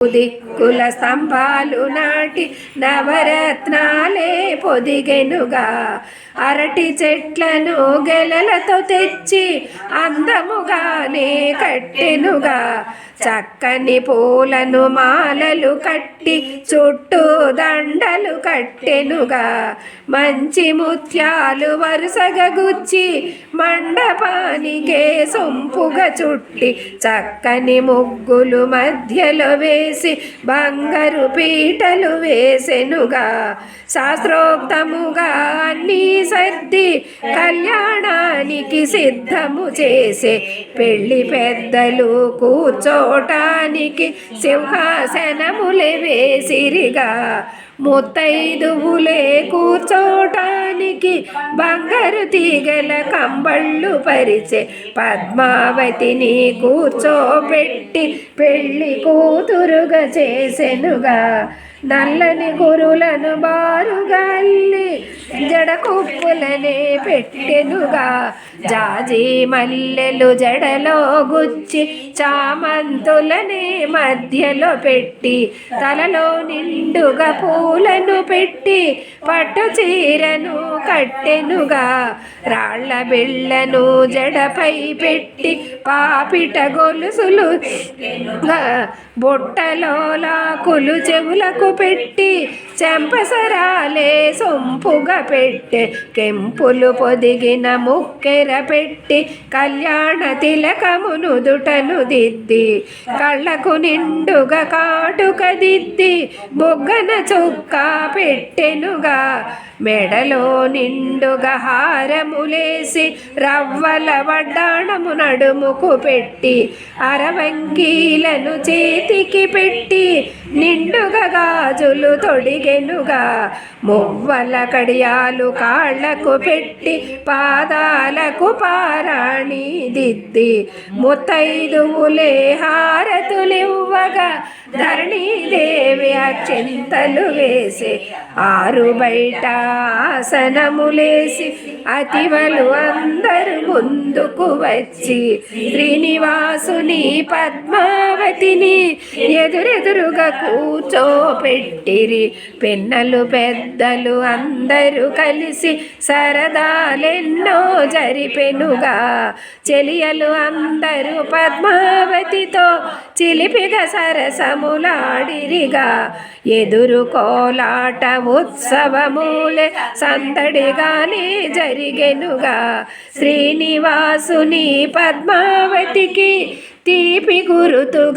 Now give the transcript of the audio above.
దిక్కుల స్తంభాలు నాటి నవరత్నాలే పొదిగెనుగా. అరటి చెట్లను గెలలతో తెచ్చి అందముగానే కట్టెనుగా. చక్కని పూలను మాలలు కట్టి చుట్టూ దండలు కట్టెనుగా. మంచి ముత్యాలు వరుసగా గుచ్చి మండపానికే సొంపుగా చుట్టి చక్కని ముగ్గులు మధ్యలో వేసి బంగారు పీటలు వేసెనుగా. శాస్త్రోక్తముగా అన్నీ సర్ది కళ్యాణానికి సిద్ధము చేసే పెళ్లి పెద్దలు కూర్చోటానికి సింహాసనములే వేసిరిగా. ముత్తైదువులే కూర్చోటానికి బంగారు తీగల కంబళ్ళు పరిచే పద్మావతిని కూర్చోబెట్టి పెళ్లి కూతురుగా చేసెనుగా. నల్లని కురులను బారుగా అల్లి జడకుప్పులనే పెట్టెనుగా. జాజి మల్లెలు జడలో గుచ్చి చామంతులనే మధ్యలో పెట్టి తలలో నిండుగా పూలను పెట్టి పట్టు చీరను కట్టెనుగా. రాళ్ల బిళ్ళను జడపై పెట్టి పాపిట గొలుసులు బొట్టలో లాకులు చెవులకు పెట్టి చెంపసరాలే సొంపుగా పెట్టె. కెంపులు పొదిగిన ముక్కెర పెట్టి కళ్యాణ తిలకమును దుటను దిద్ది కళ్ళకు నిండుగా కాటుక దిద్ది బొగ్గన చుక్క పెట్టెనుగా. మెడలో నిండుగా హారములేసి రవ్వల వడ్డాణము నడుముకు పెట్టి అరవంకీలను చేతికి పెట్టి నిండుగా గాజులు తొడిగెనుగా. మువ్వల కడియాలు కాళ్లకు పెట్టి పాదాలకు పారాణి దిద్ది ముత్తైదువులే హారతులివ్వగా ధరణీదేవి అక్షింతలు వేసి ఆరు బయట ఆసనములేసి అతివలు అందరూ ముందుకు వచ్చి శ్రీనివాసుని పద్మావతిని ఎదురెదురుగా కూర్చోపెట్టిరి. పిన్నలు పెద్దలు అందరూ కలిసి సరదాలెన్నో జరిపెనుగా. చెలియలు అందరూ పద్మావతితో చిలిపిగా సరసములాడిరిగా. ఎదురు కోలాట ఉత్సవములే సందడిగానే జరిగెనుగా. శ్రీనివాసుని పద్మావతికి తీపి గురుతుగా